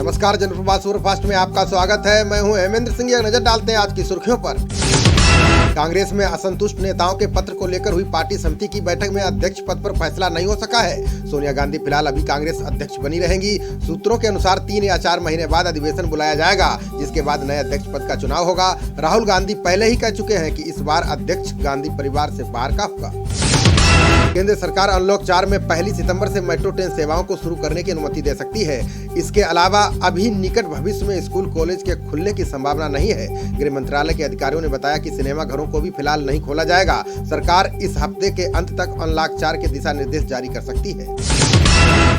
नमस्कार, जनप्रवाद सुपरफास्ट में आपका स्वागत है। मैं हूं हेमेंद्र सिंह। एक नजर डालते हैं आज की सुर्खियों पर। कांग्रेस में असंतुष्ट नेताओं के पत्र को लेकर हुई पार्टी समिति की बैठक में अध्यक्ष पद पर फैसला नहीं हो सका है। सोनिया गांधी फिलहाल अभी कांग्रेस अध्यक्ष बनी रहेंगी। सूत्रों के अनुसार 3 या 4 महीने बाद अधिवेशन बुलाया जाएगा, जिसके बाद नए अध्यक्ष पद का चुनाव होगा। राहुल गांधी पहले ही कह चुके हैं कि इस बार अध्यक्ष गांधी परिवार से बाहर का होगा। केंद्र सरकार अनलॉक 4 में 1 सितंबर से मेट्रो ट्रेन सेवाओं को शुरू करने की अनुमति दे सकती है। इसके अलावा अभी निकट भविष्य में स्कूल कॉलेज के खुलने की संभावना नहीं है। गृह मंत्रालय के अधिकारियों ने बताया कि सिनेमा घरों को भी फिलहाल नहीं खोला जाएगा। सरकार इस हफ्ते के अंत तक अनलॉक 4 के दिशा निर्देश जारी कर सकती है।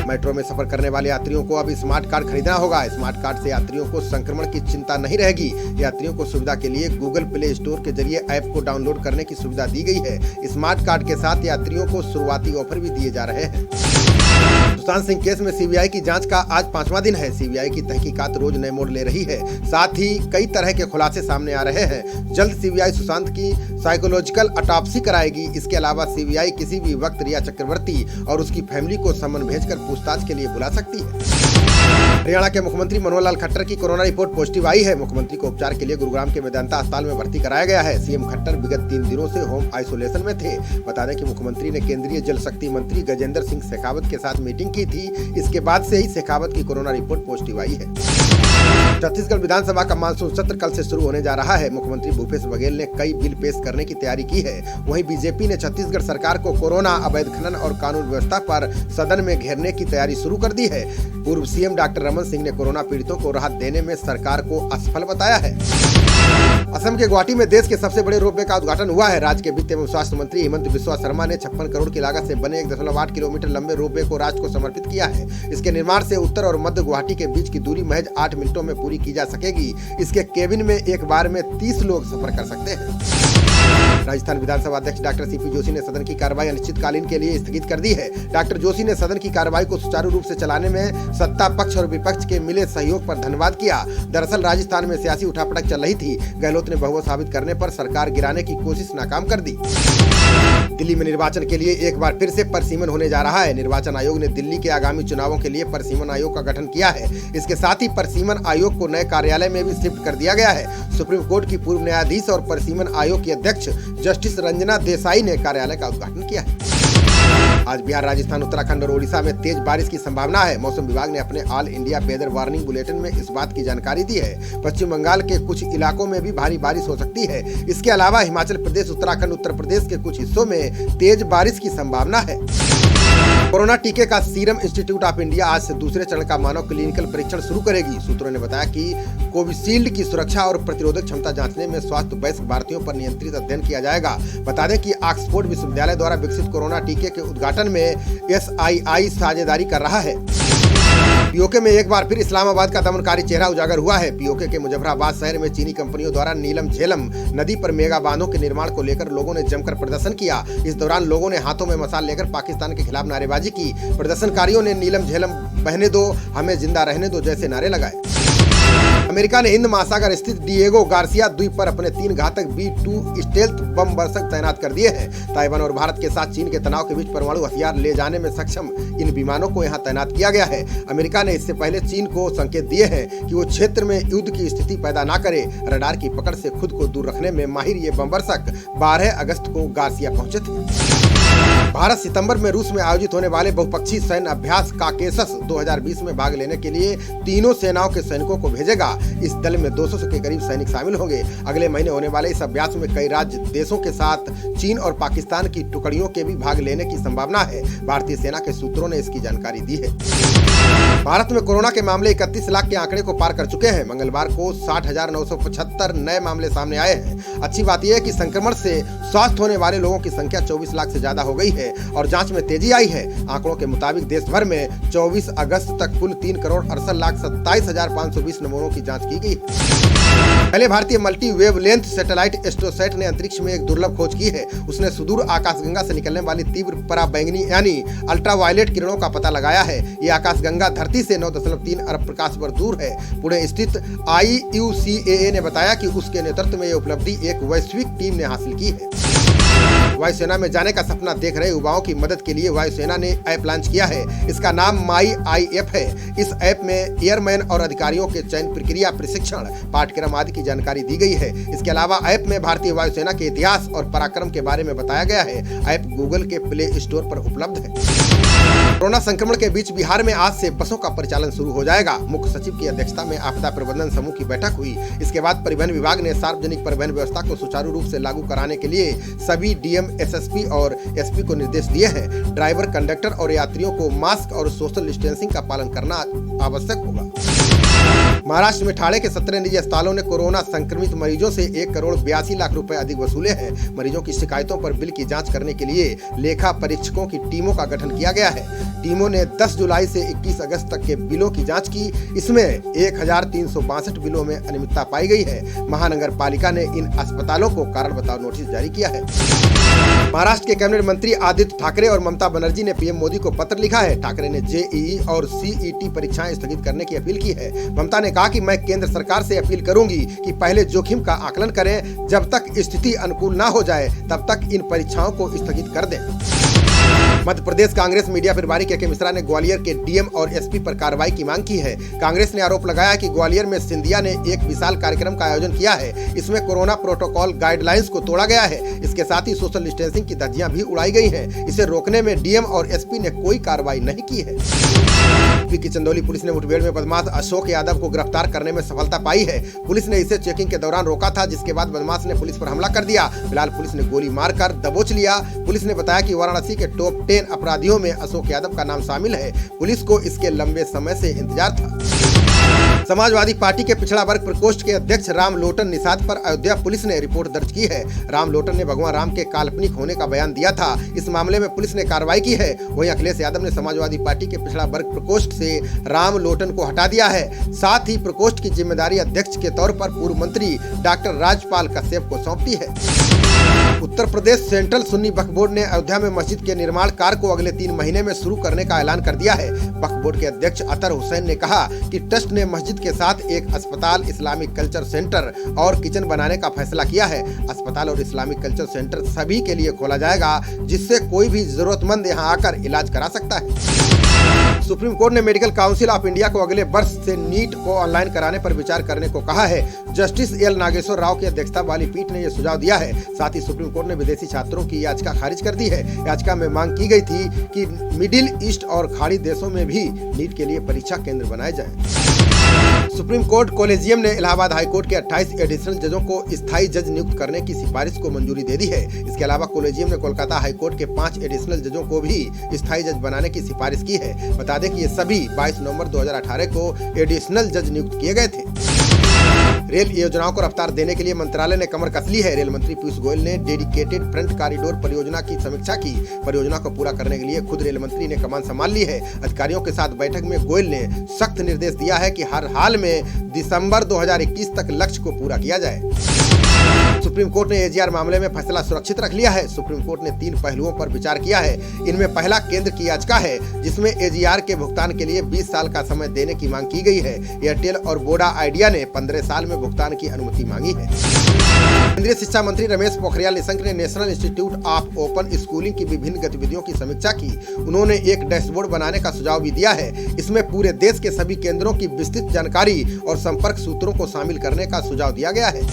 मेट्रो में सफर करने वाले यात्रियों को अब स्मार्ट कार्ड खरीदना होगा। स्मार्ट कार्ड से यात्रियों को संक्रमण की चिंता नहीं रहेगी। यात्रियों को सुविधा के लिए गूगल प्ले स्टोर के जरिए ऐप को डाउनलोड करने की सुविधा दी गई है। स्मार्ट कार्ड के साथ यात्रियों को शुरुआती ऑफर भी दिए जा रहे हैं। सुशांत सिंह केस में सीबीआई की जांच का आज 5वां दिन है। सीबीआई की तहकीकात रोज नए मोड़ ले रही है। साथ ही कई तरह के खुलासे सामने आ रहे हैं। जल्द सीबीआई सुशांत की साइकोलॉजिकल ऑटोप्सी कराएगी। इसके अलावा सीबीआई किसी भी वक्त रिया चक्रवर्ती और उसकी फैमिली को समन भेजकर पूछताछ के लिए बुला सकती है। हरियाणा के मुख्यमंत्री मनोहर लाल खट्टर की कोरोना रिपोर्ट पॉजिटिव आई है। मुख्यमंत्री को उपचार के लिए गुरुग्राम के मेदांता अस्पताल में भर्ती कराया गया है। सीएम खट्टर विगत 3 दिनों से होम आइसोलेशन में थे। बता दें कि मुख्यमंत्री ने केंद्रीय जल शक्ति मंत्री गजेंद्र सिंह शेखावत के साथ मीटिंग की थी। इसके बाद से ही शेखावत की कोरोना रिपोर्ट पॉजिटिव आई है। छत्तीसगढ़ विधानसभा का मानसून सत्र कल से शुरू होने जा रहा है। मुख्यमंत्री भूपेश बघेल ने कई बिल पेश करने की तैयारी की है। वहीं बीजेपी ने छत्तीसगढ़ सरकार को कोरोना, अवैध खनन और कानून व्यवस्था पर सदन में घेरने की तैयारी शुरू कर दी है। पूर्व सीएम डॉक्टर रमन सिंह ने कोरोना पीड़ितों को राहत देने में सरकार को असफल बताया है। असम के गुवाहाटी में देश के सबसे बड़े रोपवे का उद्घाटन हुआ है। राज्य के वित्त एवं स्वास्थ्य मंत्री हेमंत बिस्वा शर्मा ने 56 करोड़ की लागत से बने 1.8 किलोमीटर लंबे रोपवे को राष्ट्र को समर्पित किया है। इसके निर्माण से उत्तर और मध्य गुवाहाटी के बीच की दूरी महज 8 मिनटों में पूरी की जा सकेगी। इसके केबिन में एक बार में 30 लोग सफर कर सकते हैं। राजस्थान विधानसभा अध्यक्ष डॉक्टर सीपी जोशी ने सदन की कार्रवाई अनिश्चितकालीन के लिए स्थगित कर दी है। डॉक्टर जोशी ने सदन की कार्रवाई को सुचारू रूप से चलाने में सत्ता पक्ष और विपक्ष के मिले सहयोग पर धन्यवाद किया। दरअसल राजस्थान में सियासी उठापटक चल रही थी। गहलोत ने बहुमत साबित करने पर सरकार गिराने की कोशिश नाकाम कर दी। दिल्ली में निर्वाचन के लिए एक बार फिर से परिसीमन होने जा रहा है। निर्वाचन आयोग ने दिल्ली के आगामी चुनावों के लिए परिसीमन आयोग का गठन किया है। इसके साथ ही परिसीमन आयोग को नए कार्यालय में भी शिफ्ट कर दिया गया है। सुप्रीम कोर्ट की पूर्व न्यायाधीश और परिसीमन आयोग की अध्यक्ष जस्टिस रंजना देसाई ने कार्यालय का उद्घाटन किया है। आज बिहार, राजस्थान, उत्तराखंड और ओडिशा में तेज बारिश की संभावना है। मौसम विभाग ने अपने all India weather warning bulletin में इस बात की जानकारी दी है। पश्चिम बंगाल के कुछ इलाकों में भी भारी बारिश हो सकती है। इसके अलावा हिमाचल प्रदेश, उत्तराखंड, उत्तर प्रदेश के कुछ हिस्सों में तेज बारिश की संभावना है। कोरोना टीके का सीरम इंस्टीट्यूट ऑफ इंडिया आज से दूसरे चरण का मानव क्लिनिकल परीक्षण शुरू करेगी। सूत्रों ने बताया कि कोविशील्ड की सुरक्षा और प्रतिरोधक क्षमता जांचने में स्वास्थ्य वयस्क भारतीयों पर नियंत्रित अध्ययन किया जाएगा। बता दें कि ऑक्सफोर्ड विश्वविद्यालय द्वारा विकसित कोरोना टीके के उद्घाटन में SII साझेदारी कर रहा है। पीओके में एक बार फिर इस्लामाबाद का दमनकारी चेहरा उजागर हुआ है। पीओके के मुजफ्फराबाद शहर में चीनी कंपनियों द्वारा नीलम झेलम नदी पर मेगा बांधों के निर्माण को लेकर लोगों ने जमकर प्रदर्शन किया। इस दौरान लोगों ने हाथों में मशाल लेकर पाकिस्तान के खिलाफ नारेबाजी की। प्रदर्शनकारियों ने नीलम झेलम बहने दो, हमें जिंदा रहने दो जैसे नारे लगाए। अमेरिका ने हिंद महासागर स्थित डिएगो गार्सिया द्वीप पर अपने 3 घातक B-2 स्टेल्थ बम वर्षक तैनात कर दिए हैं। ताइवान और भारत के साथ चीन के तनाव के बीच परमाणु हथियार ले जाने में सक्षम इन विमानों को यहां तैनात किया गया है। अमेरिका ने इससे पहले चीन को संकेत दिए हैं कि वो क्षेत्र में युद्ध की स्थिति पैदा न करे। रडार की पकड़ से खुद को दूर रखने में माहिर ये बम वर्षक 12 अगस्त को गार्सिया पहुंचे थे। भारत सितंबर में रूस में आयोजित होने वाले बहुपक्षीय सैन्य अभ्यास काकेशस 2020 में भाग लेने के लिए तीनों सेनाओं के सैनिकों को भेजेगा। इस दल में 200 के करीब सैनिक शामिल होंगे। अगले महीने होने वाले इस अभ्यास में कई राज्य देशों के साथ चीन और पाकिस्तान की टुकड़ियों के भी भाग लेने की संभावना है। भारतीय सेना के सूत्रों ने इसकी जानकारी दी है। भारत में कोरोना के मामले 31 लाख के आंकड़े को पार कर चुके हैं। मंगलवार को 60,975 नए मामले सामने आए हैं। अच्छी बात यह है कि संक्रमण से स्वस्थ होने वाले लोगों की संख्या 24 लाख से ज्यादा हो गई है और जांच में तेजी आई है। आंकड़ों के मुताबिक देश भर में 24 अगस्त तक कुल 3,68,27,520 नमूनों की जांच की गई। पहले भारतीय मल्टी वेवलेंथ सैटेलाइट एस्ट्रोसैट ने अंतरिक्ष में एक दुर्लभ खोज की है। उसने सुदूर आकाशगंगा से निकलने वाली तीव्र पराबैंगनी यानी अल्ट्रावायलेट किरणों का पता लगाया है। ये आकाशगंगा धरती से 9.3 अरब प्रकाश वर्ष दूर है। पुणे स्थित IUCAA ने बताया कि उसके नेतृत्व में ये उपलब्धि एक वैश्विक टीम ने हासिल की है। वायुसेना में जाने का सपना देख रहे युवाओं की मदद के लिए वायुसेना ने ऐप लॉन्च किया है। इसका नाम माई IF है। इस ऐप में एयरमैन और अधिकारियों के चयन प्रक्रिया, प्रशिक्षण, पाठ्यक्रम आदि की जानकारी दी गई है। इसके अलावा ऐप में भारतीय वायुसेना के इतिहास और पराक्रम के बारे में बताया गया है। ऐप गूगल के प्ले स्टोर पर उपलब्ध है। कोरोना संक्रमण के बीच बिहार में आज से बसों का परिचालन शुरू हो जाएगा। मुख्य सचिव की अध्यक्षता में आपदा प्रबंधन समूह की बैठक हुई। इसके बाद परिवहन विभाग ने सार्वजनिक परिवहन व्यवस्था को सुचारू रूप से लागू कराने के लिए सभी DM, SSP और SP को निर्देश दिए हैं। ड्राइवर, कंडक्टर और यात्रियों को मास्क और सोशल डिस्टेंसिंग का पालन करना आवश्यक होगा। महाराष्ट्र में ठाणे के 17 निजी अस्पतालों ने कोरोना संक्रमित मरीजों से 1,82,00,000 रुपए अधिक वसूले हैं। मरीजों की शिकायतों पर बिल की जांच करने के लिए लेखा परीक्षकों की टीमों का गठन किया गया है। टीमों ने 10 जुलाई से 21 अगस्त तक के बिलों की जांच की। इसमें 1,362 बिलों में अनियमितता पाई गई है। महानगर पालिका ने इन अस्पतालों को कारण बताओ नोटिस जारी किया है। महाराष्ट्र के कैबिनेट मंत्री आदित्य ठाकरे और ममता बनर्जी ने PM मोदी को पत्र लिखा है। ठाकरे ने JEE और CET परीक्षाएं स्थगित करने की अपील की है। ममता ने कहा कि मैं केंद्र सरकार से अपील करूंगी कि पहले जोखिम का आकलन करें। जब तक स्थिति अनुकूल ना हो जाए तब तक इन परीक्षाओं को स्थगित कर दें। मध्य प्रदेश कांग्रेस मीडिया प्रभारी KK मिश्रा ने ग्वालियर के DM और SP पर कार्रवाई की मांग की है। कांग्रेस ने आरोप लगाया कि ग्वालियर में सिंधिया ने एक विशाल कार्यक्रम का आयोजन किया है। इसमें कोरोना प्रोटोकॉल गाइडलाइंस को तोड़ा गया है। इसके साथ ही सोशल डिस्टेंसिंग की धज्जियां भी उड़ाई गई हैं। इसे रोकने में DM और SP ने कोई कार्रवाई नहीं की है। यूपी की चंदौली पुलिस ने मुठभेड़ में बदमाश अशोक यादव को गिरफ्तार करने में सफलता पाई है। पुलिस ने इसे चेकिंग के दौरान रोका था, जिसके बाद बदमाश ने पुलिस पर हमला कर दिया। फिलहाल पुलिस ने गोली मारकर दबोच लिया। पुलिस ने बताया कि वाराणसी के टॉप 10 अपराधियों में अशोक यादव का नाम शामिल है। पुलिस को इसके लंबे समय से इंतजार था। समाजवादी पार्टी के पिछड़ा वर्ग प्रकोष्ठ के अध्यक्ष राम लोटन निषाद पर अयोध्या पुलिस ने रिपोर्ट दर्ज की है। राम लोटन ने भगवान राम के काल्पनिक होने का बयान दिया था। इस मामले में पुलिस ने कार्रवाई की है। वहीं अखिलेश यादव ने समाजवादी पार्टी के पिछड़ा वर्ग प्रकोष्ठ से राम लोटन को हटा दिया है। साथ ही प्रकोष्ठ की जिम्मेदारी अध्यक्ष के तौर पर पूर्व मंत्री डॉक्टर राजपाल कश्यप को सौंप दी है। उत्तर प्रदेश सेंट्रल सुन्नी वक्फ बोर्ड ने अयोध्या में मस्जिद के निर्माण कार्य को अगले 3 महीने में शुरू करने का ऐलान कर दिया है। वक्फ बोर्ड के अध्यक्ष अतर हुसैन ने कहा कि ट्रस्ट ने मस्जिद के साथ एक अस्पताल, इस्लामिक कल्चर सेंटर और किचन बनाने का फैसला किया है। अस्पताल और इस्लामिक कल्चर सेंटर सभी के लिए खोला जाएगा, जिससे कोई भी जरूरतमंद यहां आकर इलाज करा सकता है। सुप्रीम कोर्ट ने मेडिकल काउंसिल ऑफ इंडिया को अगले वर्ष से नीट को ऑनलाइन कराने पर विचार करने को कहा है। जस्टिस L नागेश्वर राव की अध्यक्षता वाली पीठ ने यह सुझाव दिया है। साथ ही सुप्रीम कोर्ट ने विदेशी छात्रों की याचिका खारिज कर दी है। याचिका में मांग की गई थी कि मिडिल ईस्ट और खाड़ी देशों में भी नीट के लिए परीक्षा केंद्र बनाए जाएं। सुप्रीम कोर्ट कोलेजियम ने इलाहाबाद हाईकोर्ट के 28 एडिशनल जजों को स्थायी जज नियुक्त करने की सिफारिश को मंजूरी दे दी है। इसके अलावा कोलेजियम ने कोलकाता हाईकोर्ट के 5 एडिशनल जजों को भी स्थायी जज बनाने की सिफारिश की है। बता दें कि ये सभी 22 नवंबर 2018 को एडिशनल जज नियुक्त किए गए थे। रेल योजनाओं को रफ्तार देने के लिए मंत्रालय ने कमर कस ली है। रेल मंत्री पीयूष गोयल ने डेडिकेटेड फ्रंट कॉरिडोर परियोजना की समीक्षा की। परियोजना को पूरा करने के लिए खुद रेल मंत्री ने कमान संभाल ली है। अधिकारियों के साथ बैठक में गोयल ने सख्त निर्देश दिया है कि हर हाल में दिसंबर 2021 तक लक्ष्य को पूरा किया जाए। सुप्रीम कोर्ट ने AGR मामले में फैसला सुरक्षित रख लिया है। सुप्रीम कोर्ट ने 3 पहलुओं पर विचार किया है। इनमें पहला केंद्र की याचिका है, जिसमें AGR के भुगतान के लिए 20 साल का समय देने की मांग की गई है। एयरटेल और वोडा आइडिया ने 15 साल में भुगतान की अनुमति मांगी है। केंद्रीय शिक्षा मंत्री रमेश पोखरियाल निशंक ने national institute of open schooling की विभिन्न गतिविधियों की समीक्षा की। उन्होंने एक डैशबोर्ड बनाने का सुझाव भी दिया है। इसमें पूरे देश के सभी केंद्रों की विस्तृत जानकारी और संपर्क सूत्रों को शामिल करने का सुझाव दिया गया है।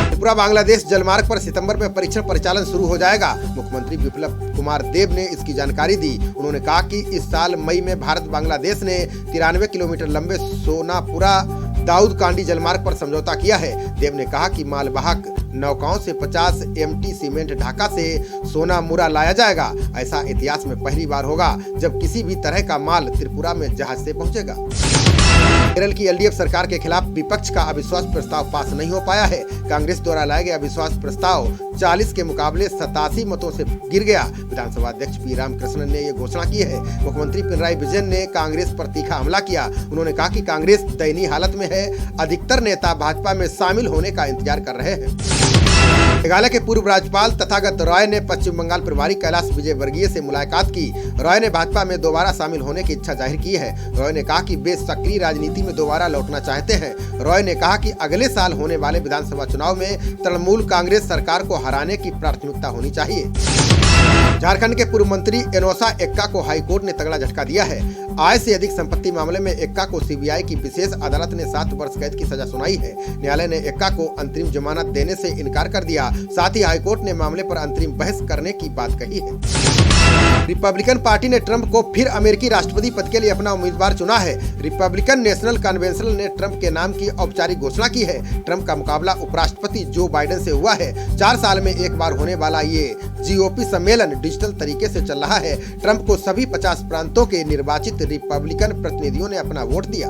त्रिपुरा बांग्लादेश जलमार्ग पर सितंबर में परीक्षण परिचालन शुरू हो जाएगा। मुख्यमंत्री बिप्लब कुमार देब ने इसकी जानकारी दी। उन्होंने कहा कि इस साल मई में भारत बांग्लादेश ने 93 किलोमीटर लंबे सोनापुरा दाऊद कांडी जलमार्ग पर समझौता किया है। देव ने कहा कि मालवाहक नौकाओं से 50 MT सीमेंट ढाका से सोनामुरा लाया जाएगा। ऐसा इतिहास में पहली बार होगा जब किसी भी तरह का माल त्रिपुरा में जहाज से पहुंचेगा। केरल की LDF सरकार के खिलाफ विपक्ष का अविश्वास प्रस्ताव पास नहीं हो पाया है। कांग्रेस द्वारा लाए गए अविश्वास प्रस्ताव 40 के मुकाबले 87 मतों से गिर गया। विधानसभा अध्यक्ष P रामकृष्णन ने ये घोषणा की है। मुख्यमंत्री पिनराई विजयन ने कांग्रेस पर तीखा हमला किया। उन्होंने कहा कि कांग्रेस दयनीय हालत में है। अधिकतर नेता भाजपा में शामिल होने का इंतजार कर रहे हैं। मेघालय के पूर्व राज्यपाल तथागत रॉय ने पश्चिम बंगाल प्रभारी कैलाश विजयवर्गीय से मुलाकात की। रॉय ने भाजपा में दोबारा शामिल होने की इच्छा जाहिर की है। रॉय ने कहा कि वे सक्रिय राजनीति में दोबारा लौटना चाहते हैं। रॉय ने कहा कि अगले साल होने वाले विधानसभा चुनाव में तृणमूल कांग्रेस सरकार को हराने की प्राथमिकता होनी चाहिए। झारखंड के पूर्व मंत्री एनोसा एक्का को हाईकोर्ट ने तगड़ा झटका दिया है। आय से अधिक संपत्ति मामले में एक्का को सीबीआई की विशेष अदालत ने 7 वर्ष कैद की सजा सुनाई है। न्यायालय ने एक्का को अंतरिम जमानत देने से इनकार कर दिया। साथ ही हाईकोर्ट ने मामले पर अंतरिम बहस करने की बात कही है। रिपब्लिकन पार्टी ने ट्रंप को फिर अमेरिकी राष्ट्रपति पद के लिए अपना उम्मीदवार चुना है। रिपब्लिकन नेशनल कन्वेंशन ने ट्रंप के नाम की औपचारिक घोषणा की है। ट्रंप का मुकाबला उपराष्ट्रपति जो बाइडेन से हुआ है। 4 साल में एक बार होने वाला ये जीओपी सम्मेलन डिजिटल तरीके से चल रहा है। ट्रंप को सभी 50 प्रांतों के निर्वाचित रिपब्लिकन प्रतिनिधियों ने अपना वोट दिया।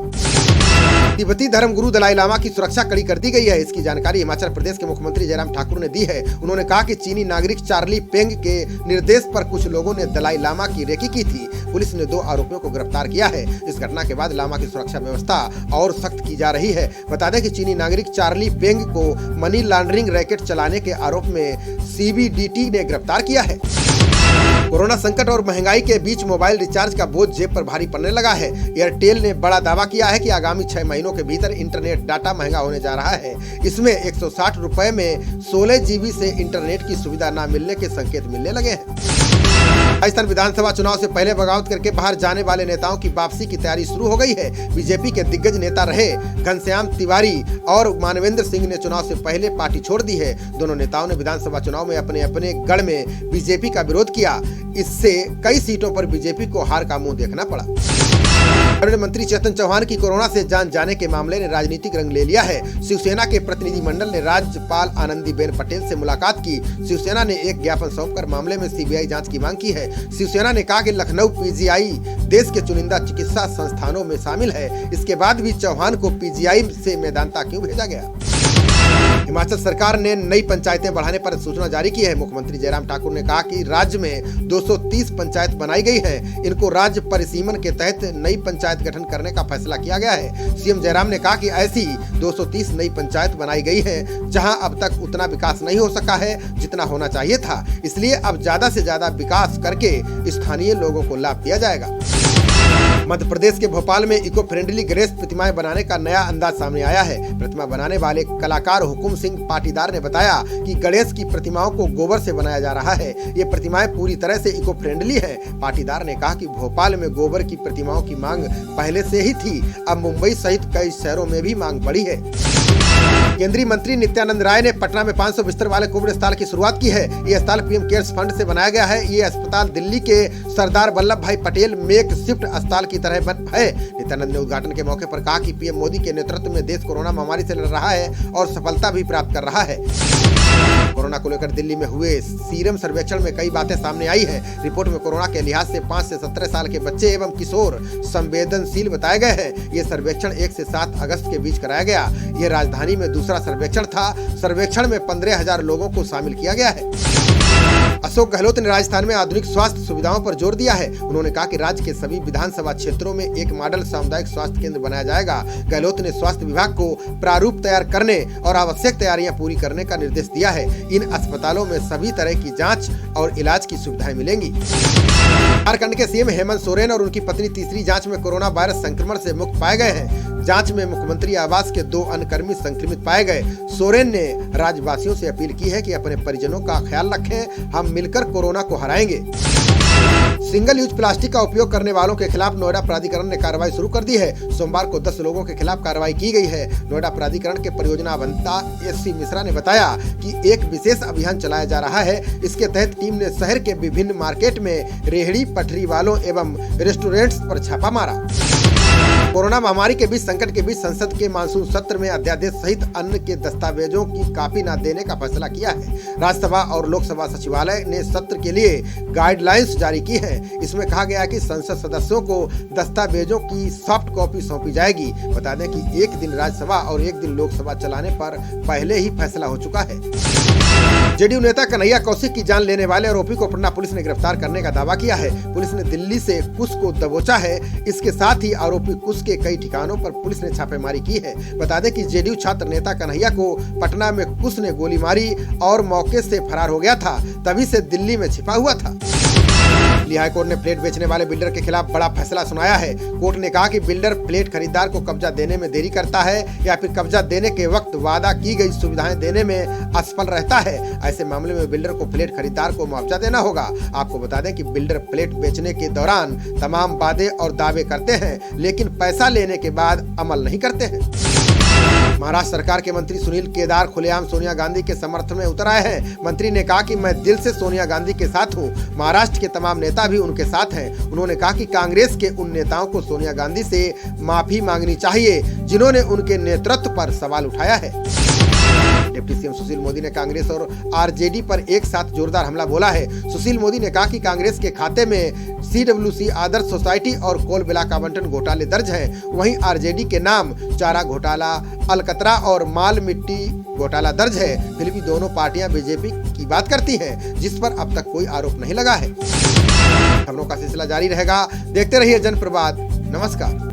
तिब्बती धर्मगुरु दलाई लामा की सुरक्षा कड़ी कर दी गई है। इसकी जानकारी हिमाचल प्रदेश के मुख्यमंत्री जयराम ठाकुर ने दी है। उन्होंने कहा कि चीनी नागरिक चार्ली पेंग के निर्देश पर कुछ लोगों ने दलाई लामा की रेकी की थी। पुलिस ने 2 आरोपियों को गिरफ्तार किया है। इस घटना के बाद लामा की सुरक्षा व्यवस्था और सख्त की जा रही है। बता दें कि चीनी नागरिक चार्ली पेंग को मनी लॉन्ड्रिंग रैकेट चलाने के आरोप में सीबीडीटी ने गिरफ्तार किया है। कोरोना संकट और महंगाई के बीच मोबाइल रिचार्ज का बोझ जेब पर भारी पड़ने लगा है। एयरटेल ने बड़ा दावा किया है कि आगामी 6 महीनों के भीतर इंटरनेट डाटा महंगा होने जा रहा है। इसमें 160 रुपए में 16 GB से इंटरनेट की सुविधा न मिलने के संकेत मिलने लगे हैं। राजस्थान विधानसभा चुनाव से पहले बगावत करके बाहर जाने वाले नेताओं की वापसी की तैयारी शुरू हो गई है। बीजेपी के दिग्गज नेता रहे घनश्याम तिवारी और मानवेंद्र सिंह ने चुनाव से पहले पार्टी छोड़ दी है। दोनों नेताओं ने विधानसभा चुनाव में अपने अपने गढ़ में बीजेपी का विरोध किया। इससे कई सीटों पर बीजेपी को हार का मुंह देखना पड़ा। कैबिनेट मंत्री चेतन चौहान की कोरोना से जान जाने के मामले ने राजनीतिक रंग ले लिया है। शिवसेना के प्रतिनिधिमंडल ने राज्यपाल आनंदीबेन पटेल से मुलाकात की। शिवसेना ने एक ज्ञापन सौंपकर मामले में सीबीआई जांच की मांग की है। शिवसेना ने कहा कि लखनऊ पीजीआई देश के चुनिंदा चिकित्सा संस्थानों में शामिल है। इसके बाद भी चौहान को पीजीआई से मेदांता क्यों भेजा गया। हिमाचल सरकार ने नई पंचायतें बढ़ाने पर सूचना जारी की है। मुख्यमंत्री जयराम ठाकुर ने कहा कि राज्य में 230 पंचायत बनाई गई है। इनको राज्य परिसीमन के तहत नई पंचायत गठन करने का फैसला किया गया है। सीएम जयराम ने कहा कि ऐसी 230 नई पंचायत बनाई गई है जहां अब तक उतना विकास नहीं हो सका है जितना होना चाहिए था। इसलिए अब ज्यादा से ज्यादा विकास करके स्थानीय लोगों को लाभ दिया जाएगा। मध्य प्रदेश के भोपाल में इको फ्रेंडली गणेश प्रतिमाएं बनाने का नया अंदाज सामने आया है। प्रतिमा बनाने वाले कलाकार हुकुम सिंह पाटीदार ने बताया कि गणेश की प्रतिमाओं को गोबर से बनाया जा रहा है। ये प्रतिमाएं पूरी तरह से इको फ्रेंडली है। पाटीदार ने कहा कि भोपाल में गोबर की प्रतिमाओं की मांग पहले से ही थी। अब मुंबई सहित कई शहरों में भी मांग बढ़ी है। केंद्रीय मंत्री नित्यानंद राय ने पटना में 500 बिस्तर वाले कोविड अस्पताल की शुरुआत की है। ये अस्पताल पीएम केयर्स फंड से बनाया गया है। ये अस्पताल दिल्ली के सरदार वल्लभ भाई पटेल मेक शिफ्ट अस्पताल की तरह है। नित्यानंद ने उद्घाटन के मौके पर कहा कि पीएम मोदी के नेतृत्व में देश कोरोना महामारी से लड़ रहा है और सफलता भी प्राप्त कर रहा है। कोरोना को लेकर दिल्ली में हुए सीरम सर्वेक्षण में कई बातें सामने आई है। रिपोर्ट में कोरोना के लिहाज से 5 से 17 साल के बच्चे एवं किशोर संवेदनशील बताए गए हैं। ये सर्वेक्षण 1 से 7 अगस्त के बीच कराया गया। ये राजधानी में दूसरा सर्वेक्षण था। सर्वेक्षण में 15,000 लोगों को शामिल किया गया है। अशोक गहलोत ने राजस्थान में आधुनिक स्वास्थ्य सुविधाओं पर जोर दिया है। उन्होंने कहा कि राज्य के सभी विधानसभा क्षेत्रों में एक मॉडल सामुदायिक स्वास्थ्य केंद्र बनाया जाएगा। गहलोत ने स्वास्थ्य विभाग को प्रारूप तैयार करने और आवश्यक तैयारियां पूरी करने का निर्देश दिया है। इन अस्पतालों में सभी तरह की जांच और इलाज की सुविधाएं मिलेंगी। झारखंड के सीएम हेमंत सोरेन और उनकी पत्नी तीसरी जांच में कोरोना वायरस संक्रमण से मुक्त पाए गए हैं। जांच में मुख्यमंत्री आवास के 2 अन्य कर्मी संक्रमित पाए गए। सोरेन ने राज्यवासियों से अपील की है कि अपने परिजनों का ख्याल रखें। हम मिलकर कोरोना को हराएंगे। सिंगल यूज प्लास्टिक का उपयोग करने वालों के खिलाफ नोएडा प्राधिकरण ने कार्रवाई शुरू कर दी है। सोमवार को 10 लोगों के खिलाफ कार्रवाई की गई है। नोएडा प्राधिकरण के परियोजना अभियंता एससी मिश्रा ने बताया कि एक विशेष अभियान चलाया जा रहा है। इसके तहत टीम ने शहर के विभिन्न मार्केट में रेहड़ी पटरी वालों एवं रेस्टोरेंट्स पर छापा मारा। कोरोना महामारी के बीच संकट के बीच संसद के मानसून सत्र में अध्यादेश सहित अन्य के दस्तावेजों की कॉपी न देने का फैसला किया है। राज्यसभा और लोकसभा सचिवालय ने सत्र के लिए गाइडलाइंस जारी की है। इसमें कहा गया है कि संसद सदस्यों को दस्तावेजों की सॉफ्ट कॉपी सौंपी जाएगी। बता दें कि एक दिन राज्यसभा और एक दिन लोकसभा चलाने पर पहले ही फैसला हो चुका है। जेडीयू नेता कन्हैया कौशिक की जान लेने वाले आरोपी को पटना पुलिस ने गिरफ्तार करने का दावा किया है। पुलिस ने दिल्ली से कुश को दबोचा है। इसके साथ ही आरोपी कुश के कई ठिकानों पर पुलिस ने छापेमारी की है। बता दें कि जेडीयू छात्र नेता कन्हैया को पटना में कुश ने गोली मारी और मौके से फरार हो गया था, तभी से दिल्ली में छिपा हुआ था। दिल्ली हाईकोर्ट ने प्लेट बेचने वाले बिल्डर के खिलाफ बड़ा फैसला सुनाया है। कोर्ट ने कहा कि बिल्डर प्लेट खरीदार को कब्जा देने में देरी करता है या फिर कब्जा देने के वक्त वादा की गई सुविधाएं देने में असफल रहता है। ऐसे मामले में बिल्डर को प्लेट खरीदार को मुआवजा देना होगा। आपको बता दें कि बिल्डर प्लेट बेचने के दौरान तमाम वादे और दावे करते हैं, लेकिन पैसा लेने के बाद अमल नहीं करते हैं। महाराष्ट्र सरकार के मंत्री सुनील केदार खुलेआम सोनिया गांधी के समर्थन में उतर आए हैं। मंत्री ने कहा कि मैं दिल से सोनिया गांधी के साथ हूं। महाराष्ट्र के तमाम नेता भी उनके साथ हैं। उन्होंने कहा कि कांग्रेस के उन नेताओं को सोनिया गांधी से माफी मांगनी चाहिए जिन्होंने उनके नेतृत्व पर सवाल उठाया है। डिप्टी सीएम सुशील मोदी ने कांग्रेस और आरजेडी पर एक साथ जोरदार हमला बोला है। सुशील मोदी ने कहा कि कांग्रेस के खाते में सीडब्ल्यूसी आदर्श सोसाइटी और कोल ब्लॉक आवंटन घोटाले दर्ज हैं। वहीं आरजेडी के नाम चारा घोटाला, अलकतरा और माल मिट्टी घोटाला दर्ज है। फिर भी दोनों पार्टियां बीजेपी की बात करती हैं, जिस पर अब तक कोई आरोप नहीं लगा है। खबरों का सिलसिला जारी रहेगा। देखते रहिए जनप्रवाद। नमस्कार।